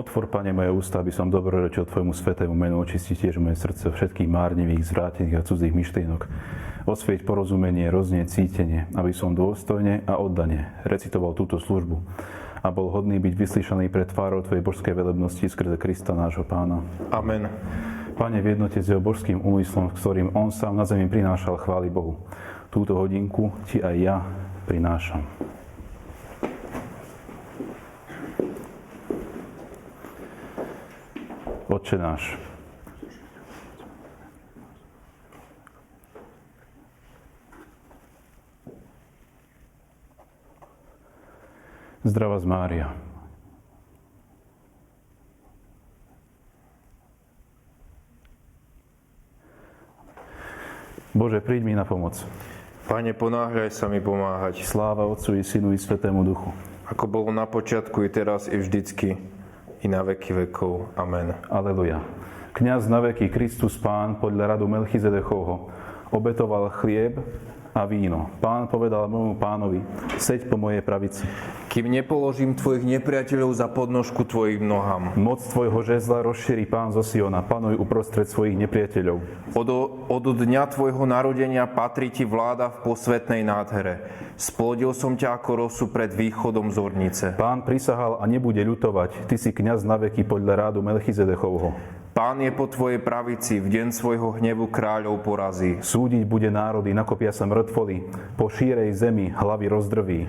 Otvor, Pane, moje ústa, aby som dobrorečil Tvojmu svätému menu, očisti tiež moje srdce všetkých márnivých, zvrátených a cudzích myšlienok. Osvieť porozumenie, roznieť cítenie, aby som dôstojne a oddane recitoval túto službu a bol hodný byť vyslyšaný pred tvárou Tvojej božskej velebnosti skrze Krista nášho Pána. Amen. Pane, v jednote s jeho božským úmyslom, s ktorým on sám na zemi prinášal chvály Bohu, túto hodinku Ti aj ja prinášam. Otče náš, zdravá z Mária. Bože, príď mi na pomoc. Pane, ponáhľaj sa mi pomáhať. Sláva Otcu i Synu i Svätému Duchu. Ako bolo na počiatku, i teraz, i vždycky, i na veky vekov. Amen. Aleluja. Kňaz na veky Kristus Pán podľa radu Melchizedechovho obetoval chlieb a víno. Pán povedal môjmu pánovi, seď po mojej pravici. Kým nepoložím tvojich nepriateľov za podnožku tvojich nohám. Moc tvojho žezla rozšíri Pán zo Siona, panuj uprostred svojich nepriateľov. Od dňa tvojho narodenia patrí ti vláda v posvetnej nádhere. Splodil som ťa ako rosu pred východom zornice. Pán prisahal a nebude ľutovať, ty si kňaz na veky podľa rádu Melchizedechovho. Pán je po tvojej pravici, v deň svojho hnevu kráľov porazí. Súdiť bude národy, nakopia sa mŕtvoli, po šírej zemi hlavy rozdrví.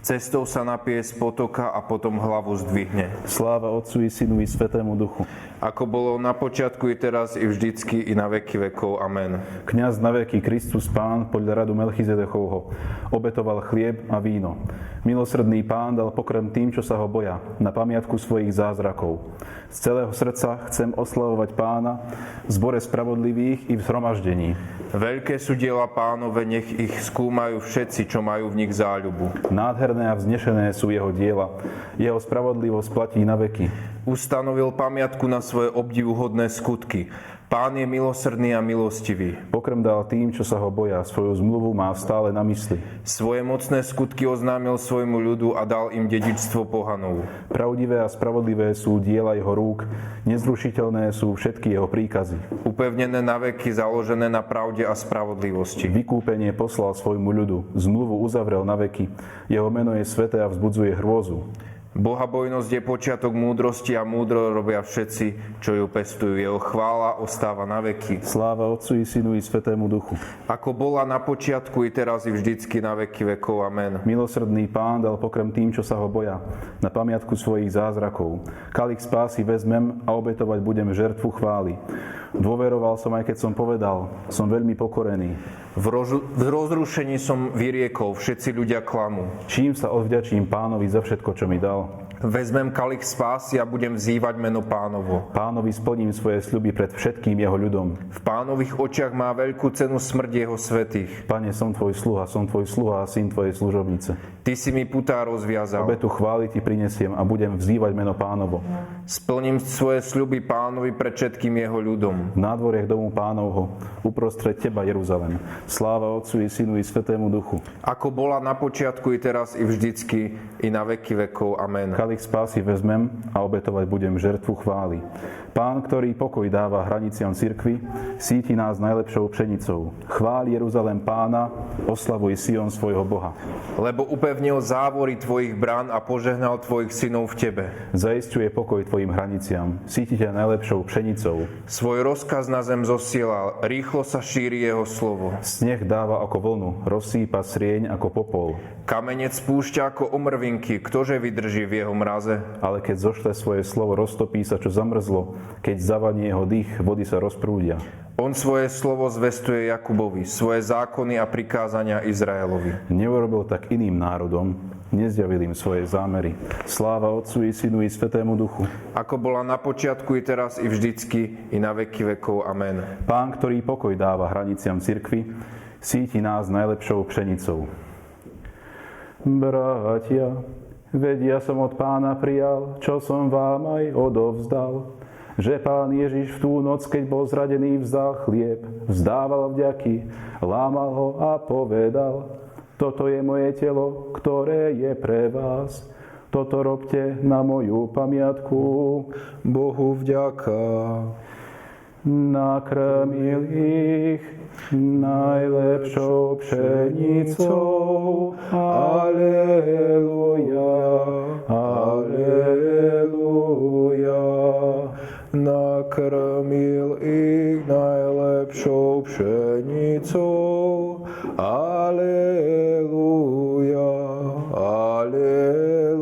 Cestou sa napije z potoka a potom hlavu zdvihne. Sláva Otcu i Synu i Svätému Duchu. Ako bolo na počiatku, i teraz, i vždycky, i na veky vekov. Amen. Kňaz na veky Kristus Pán podľa radu Melchizedechovho obetoval chlieb a víno. Milosrdný Pán dal pokrm tým, čo sa ho boja, na pamiatku svojich zázrakov. Z celého srdca chcem oslavovať Pána v zbore spravodlivých i v zhromaždení. Veľké sú diela Pánove, nech ich skúmajú všetci, čo majú v nich záľubu. Nádherné a vznešené sú jeho diela. Jeho spravodlivosť platí na veky. Ustanovil pamiatku na svoje obdivuhodné skutky. Pán je milosrdný a milostivý. Pokrm dal tým, čo sa ho boja, svoju zmluvu má stále na mysli. Svoje mocné skutky oznámil svojmu ľudu a dal im dedičstvo pohanov. Pravdivé a spravodlivé sú diela jeho rúk, nezrušiteľné sú všetky jeho príkazy. Upevnené na veky, založené na pravde a spravodlivosti. Vykúpenie poslal svojmu ľudu, zmluvu uzavrel na veky, jeho meno je sväté a vzbudzuje hrôzu. Bohabojnosť je počiatok múdrosti a múdro robia všetci, čo ju pestujú. Jeho chvála ostáva na veky. Sláva Otcu i Synu i Svätému Duchu. Ako bola na počiatku, i teraz, i vždycky, na veky vekov. Amen. Milosrdný Pán dal pokrm tým, čo sa ho boja, na pamiatku svojich zázrakov. Kalich spásy vezmem a obetovať budem žertvu chvály. Dôveroval som, aj keď som povedal, som veľmi pokorený. V rozrušení som vyriekol, všetci ľudia klamú. Čím sa odvďačím Pánovi za všetko, čo mi dal? Vezmem kalich spásy a budem vzývať meno Pánovo. Pánovi splním svoje sľuby pred všetkým jeho ľudom. V Pánových očiach má veľkú cenu smrť jeho svätých. Pane, som tvoj sluha a syn tvojej služobnice. Ty si mi putá rozviazal. Obetu chvály ti prinesiem a budem vzývať meno Pánovo. Splním svoje sľuby Pánovi pred všetkým jeho ľudom. V nádvoriach domu Pánovho, uprostred teba Jeruzalem. Sláva Otcu i Synu i Svätému Duchu. Ako bola na počiatku, i teraz, i vždycky, i na veky vekov. Amen. Kalich spásy vezmem a obetovať budem žertvu chvály. Pán, ktorý pokoj dáva hraniciam cirkvi, síti nás najlepšou pšenicou. Chvál Jeruzalem Pána, oslavuj Sion svojho Boha. Lebo upevnil závory tvojich brán a požehnal tvojich synov v tebe. Zaisťuje pokoj tvojim hraniciam, síti ťa najlepšou pšenicou. Svoj rozkaz na zem zosielal, rýchlo sa šíri jeho slovo. Sneh dáva ako vlnu, rozsýpa srieň ako popol. Kamenec spúšťa ako omrvinky, ktože vydrží v jeho mraze? Ale keď zošle svoje slovo, roztopí sa, čo zamrzlo. Keď zavanie jeho dých, vody sa rozprúdia. On svoje slovo zvestuje Jakubovi, svoje zákony a prikázania Izraelovi. Neurobil tak iným národom, nezjavil im svoje zámery. Sláva Otcu i Synu i Svätému Duchu. Ako bola na počiatku, i teraz, i vždycky, i na veky vekov. Amen. Pán, ktorý pokoj dáva hraniciam cirkvi, síti nás najlepšou pšenicou. Bratia, veď ja som od Pána prijal, čo som vám aj odovzdal. Že Pán Ježiš v tú noc, keď bol zradený, vzal chlieb, vzdával vďaky, lámal ho a povedal: toto je moje telo, ktoré je pre vás. Toto robte na moju pamiatku. Bohu vďaka. Nakrmil ich najlepšou pšenicou. Aleluja, aleluja. Nakrmil ich najlepšou pšenicou. Aleluja, aleluja.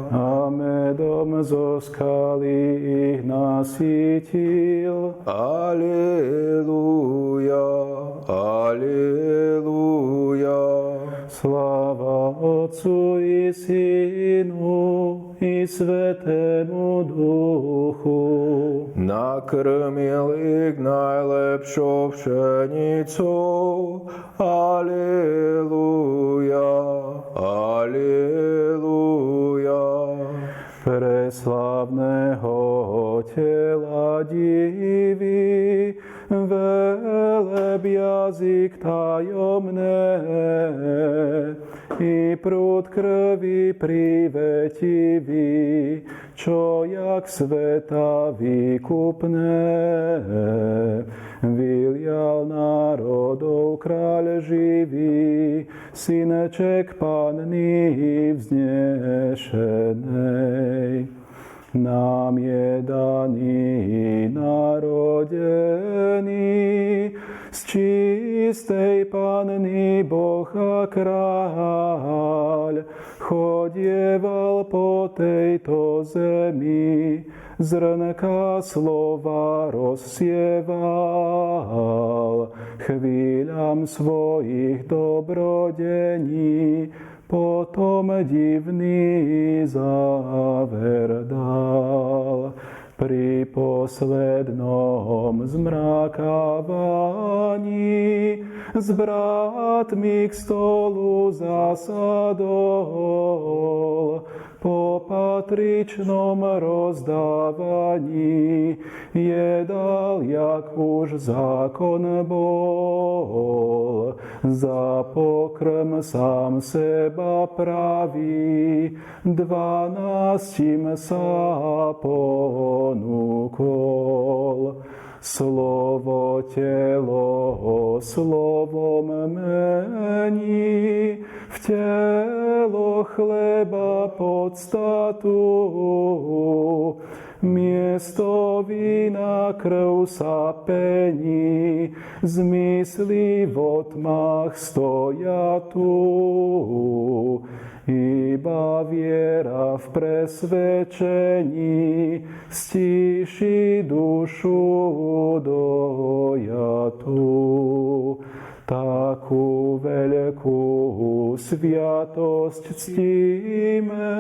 A medom zo skaly ich nasýtil. Aleluja, aleluja. Sláva Otcu i Synu i Svetému Duchu. Nakrmil ich najlepšou pšenicou. Aleluja, aleluja. Preslávneho tela divy, veleb jazyk tajomné, i prúd krvi privetivý, čo jak sveta výkupné. Vylial národov kráľ živý, syneček Panny vznešenej. Nám je daný narodený z čistej Panny Boh a kráľ, chodieval po tejto zemi, zrnka slova rozsieval, chvíľam svojich dobrodení, potom divný záver dal. Pri poslednom zmrakávaní s bratmi k stolu zasadol. Po patričnom rozdávaní jedal, jak už zákon bol. Za pokrm sám seba praví, 12 sa ponúkol. Slovo telo slovom mení, v telo chleba podstatu. Miesto vína krv sa pení, zmysly v tmách stoja tu. Iba viera v presvedčení stíši dušu dojatú. Takú veľkú sviatosť ctíme,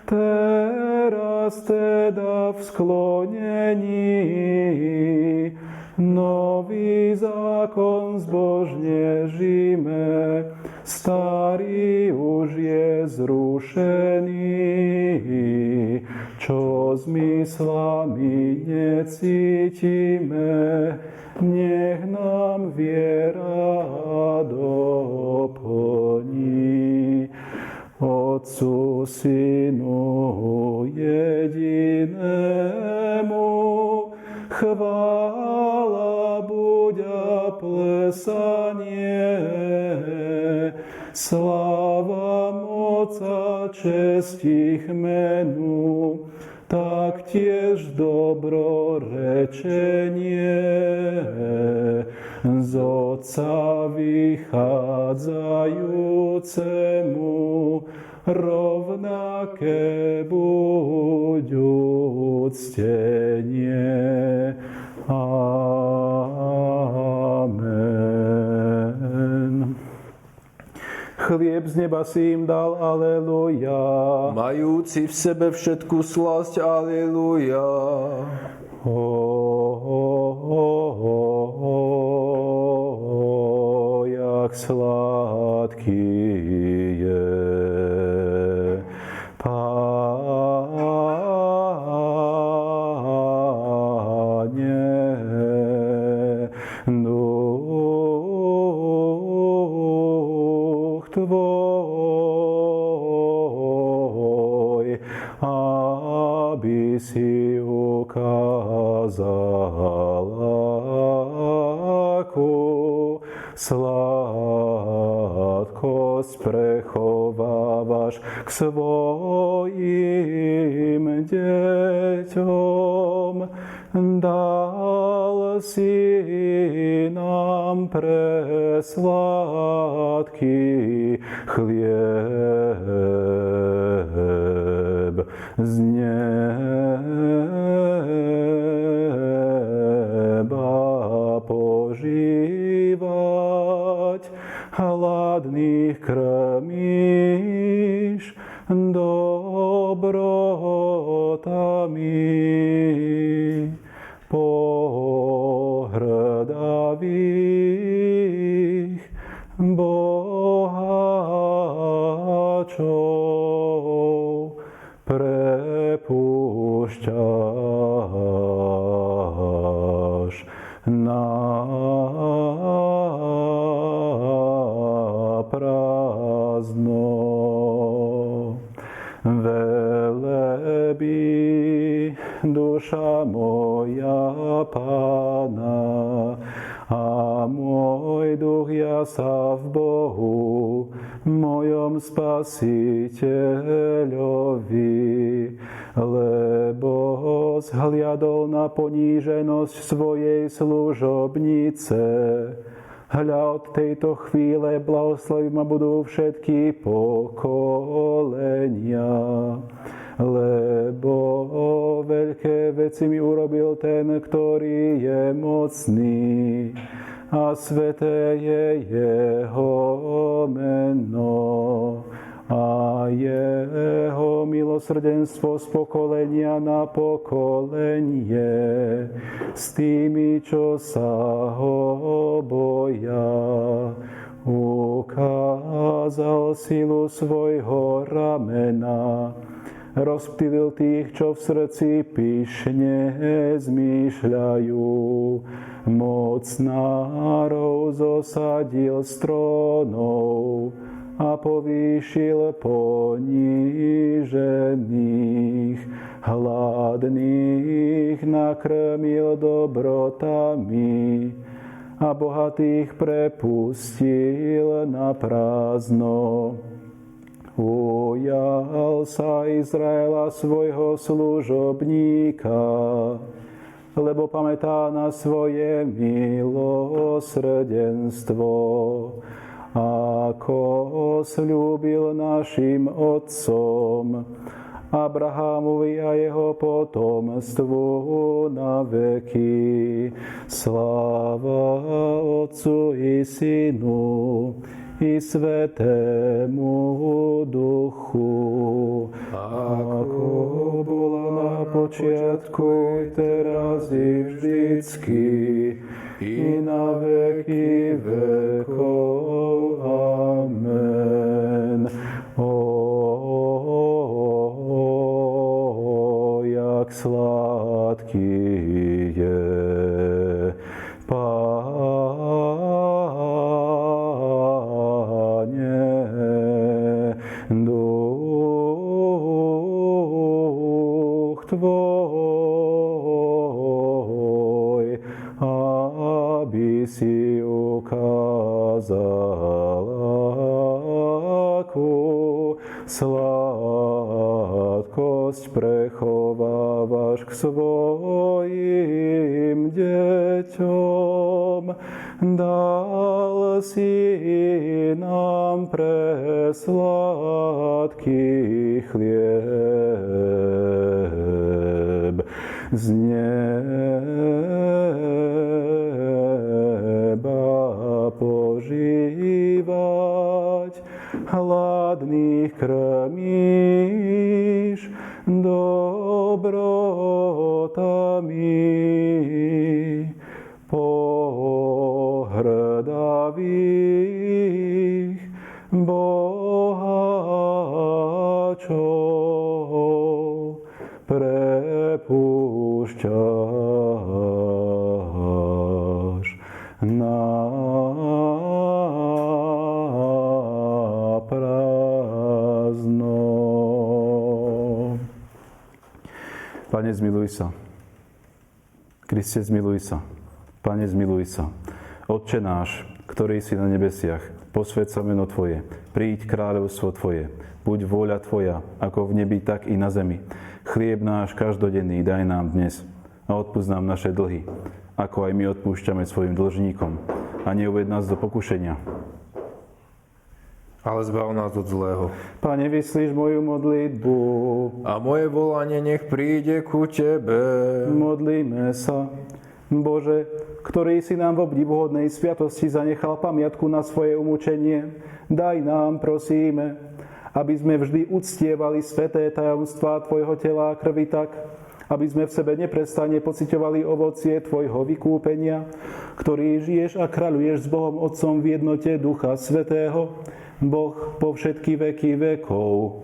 teraz teda v sklonení. Nový zákon zbožne žijeme, starý už je zrušený. Čo zmyslami necítime, nech nám viera doplní. Otcu, Synu jedinému, chvála buď a plesanie, sláva, moc a česť ich menu, taktiež dobrorečenie z Otca vychádzajúcemu, rovnaké buď uctenie. Amen. Chlieb z neba si im dal, aleluja. Majúci v sebe všetku slasť, aleluja. Jak sladký je Pane, duch Tvoj aby si ukázal, akú sladkosť prechovávaš k svojim deťom. Dal si nám presladký chlieb z neba požívať, hladných krmíš dobrotami, pohrdavých boháčov prepúšťaš na prázdno. Velebí duša moja Pána a môj duch jasá v Bohu, mojom Spasiteľovi, lebo zhliadol na poníženosť svojej služobnice. Hľa, od tejto chvíle blahoslavím a budú všetky pokolenia, lebo veľké veci mi urobil ten, ktorý je mocný, a sveté je jeho meno a jeho milosrdenstvo z pokolenia na pokolenie s tými, čo sa ho boja. Ukázal silu svojho ramena, rozptýlil tých, čo v srdci pyšne zmýšľajú. Mocnárov zosadil z trónov a povýšil ponížených. Hladných nakrmil dobrotami a bohatých prepustil na prázdno. Ujal sa Izraela svojho služobníka, lebo pamätá na svoje milosrdenstvo, ako sľúbil našim otcom, Abrahamovi a jeho potomstvu na veky. Sláva Otcu i Synu i Svätému Duchu, ako bola na počiatku, i teraz, i vždycky, i na veky vekov. Amen. Jak sladký je duch tvoj, aby si ukázal, akú sladkosť prechovávaš k svojim deťom. Dal si nám presladký chlieb z neba požívať, hladných krmíš dobrotami, pohrdavých boháčov prepúšťaš na prázdno. Pane, zmiluj sa. Kriste, zmiluj sa. Pane, zmiluj sa. Otče náš, ktorý si na nebesiach, posväť sa meno Tvoje, príď kráľovstvo Tvoje, buď vôľa Tvoja, ako v nebi, tak i na zemi. Chlieb náš každodenný daj nám dnes a odpusť nám naše dlhy, ako aj my odpúšťame svojim dlžníkom. A neuved nás do pokušenia, ale zbav nás od zlého. Pane, vyslíš moju modlitbu. A moje volanie nech príde ku Tebe. Modlíme sa. Bože, ktorý si nám v obdivuhodnej sviatosti zanechal pamiatku na svoje umúčenie, daj nám, prosíme, aby sme vždy uctievali sväté tajomstvá Tvojho tela a krvi tak, aby sme v sebe neprestane pociťovali ovocie Tvojho vykúpenia, ktorý žiješ a kráľuješ s Bohom Otcom v jednote Ducha Svätého, Boh po všetky veky vekov.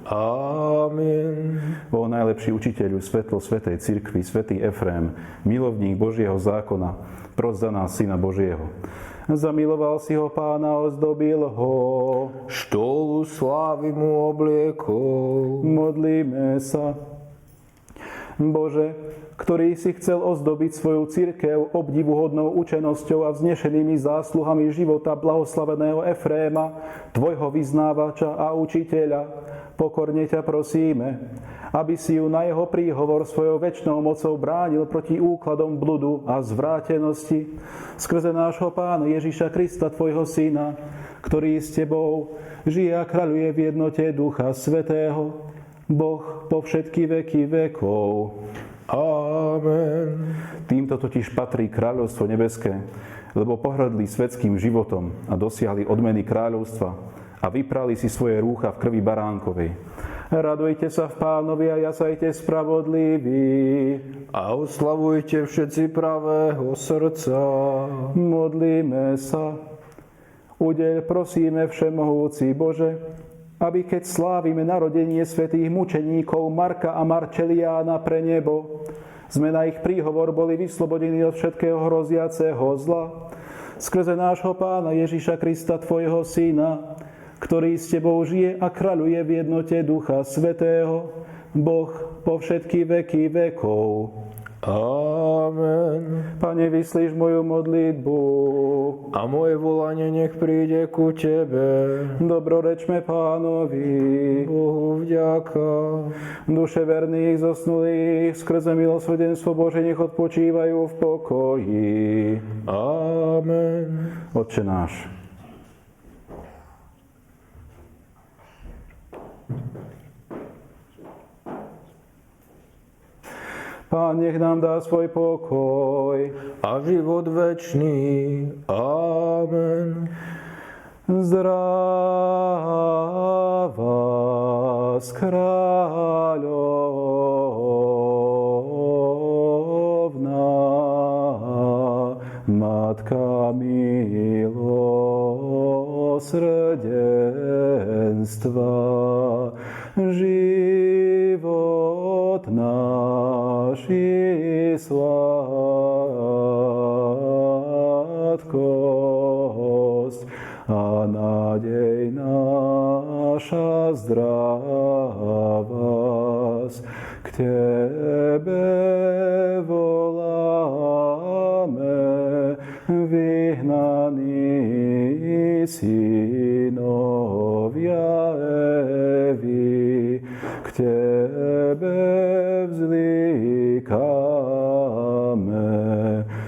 Amen. O najlepší učiteľu, svetlo svätej cirkvi, svätý Efrém, milovník Božieho zákona, pros za nás Syna Božieho. Zamiloval si ho Pána, ozdobil ho. Štolu slávy mu obliekol. Modlíme sa. Bože, ktorý si chcel ozdobiť svoju cirkev obdivuhodnou učenosťou a vznešenými zásluhami života blahoslaveného Efréma, Tvojho vyznávača a učiteľa, pokorne ťa prosíme, aby si ju na jeho príhovor svojou večnou mocou bránil proti úkladom bludu a zvrátenosti skrze nášho Pána Ježiša Krista, Tvojho Syna, ktorý s Tebou žije a kráľuje v jednote Ducha Svätého, Boh po všetky veky vekov. Amen. Týmto totiž patrí kráľovstvo nebeské, lebo pohrdli svetským životom a dosiahli odmeny kráľovstva a vyprali si svoje rúcha v krvi baránkovej. Radujte sa v Pánovi a jasajte spravodliví. A oslavujte všetci pravého srdca. Modlíme sa. Udeľ, prosíme, všemohúci Bože, aby keď slávime narodenie svätých mučeníkov Marka a Marčeliána pre nebo, sme na ich príhovor boli vyslobodení od všetkého hroziaceho zla, skrze nášho Pána Ježiša Krista, Tvojho Syna, ktorý s Tebou žije a kráľuje v jednote Ducha Svätého, Boh po všetky veky vekov. Amen. Pane, vyslíš moju modlitbu. A moje volanie nech príde ku Tebe. Dobrorečme Pánovi. Bohu vďaka. Duše verných zosnulých skrze milosrdenstvo Bože nech odpočívajú v pokoji. Amen. Otče náš, Pán nech nám dá svoj pokoj a život večný. Amen. Zdráva vás, kráľovná, Matka milosrdenstva, život náš i sladkosť a nádej naša zdravás. K Tebe voláme, vyhnaní synovia Evy, k Tebe vzlikáme,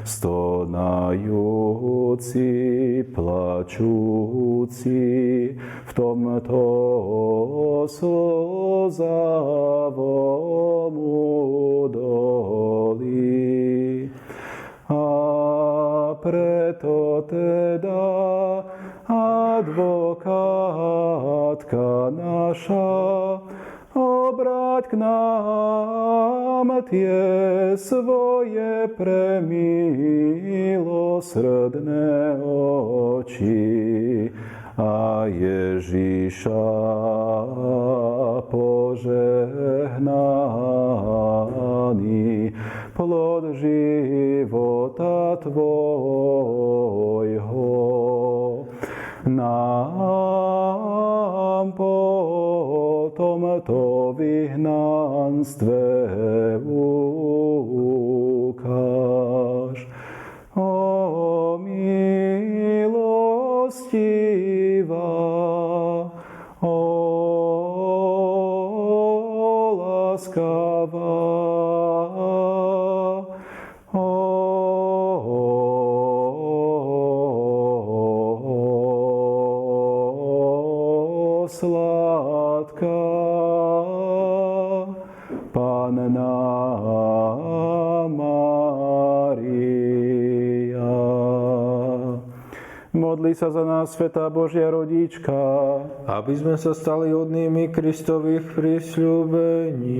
stonajúci, plačúci v tomto slzavom údolí. A preto teda advokátka naša, obráť k nám tie svoje premilosrdné oči a Ježiša požehnaný plod života Tvojho nám potom to vyhnanstve ukáž. O milostivá, o láskavá, sladká Panna Mária. Modli sa za nás, Svätá Božia rodička, aby sme sa stali hodnými Kristových prisľúbení.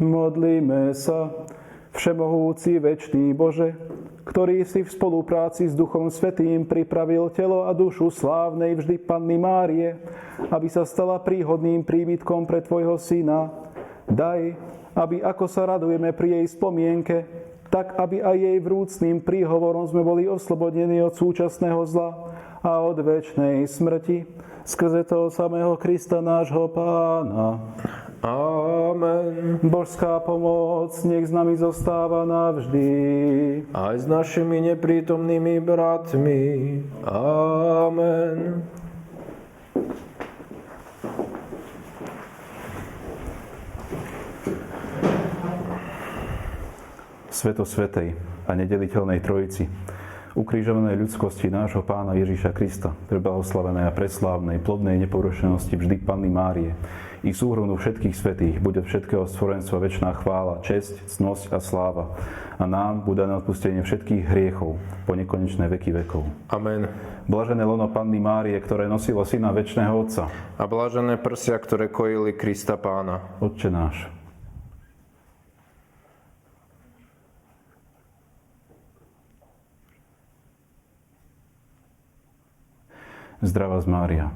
modlíme sa, Všemohúci večný Bože, ktorý si v spolupráci s Duchom Svätým pripravil telo a dušu slávnej vždy Panny Márie, aby sa stala príhodným príbytkom pre Tvojho Syna. Daj, aby ako sa radujeme pri jej spomienke, tak aby aj jej vrúcným príhovorom sme boli oslobodení od súčasného zla a od večnej smrti, skrze toho samého Krista nášho Pána. Amen. Božská pomoc nech s nami zostáva navždy. Aj s našimi neprítomnými bratmi. Amen. Sveto svätej a nedeliteľnej Trojici, ukrižovanej ľudskosti nášho Pána Ježiša Krista, preblahoslavenej a preslávnej, plodnej neporušenosti vždy Panny Márie, i súhrnu všetkých svätých, bude všetkého stvorenstva večná chvála, česť, cnosť a sláva. A nám bude na odpustenie všetkých hriechov po nekonečné veky vekov. Amen. Blažené lono Panny Márie, ktoré nosilo Syna večného Otca. A blažené prsia, ktoré kojili Krista Pána. Otče náš, zdravá Mária,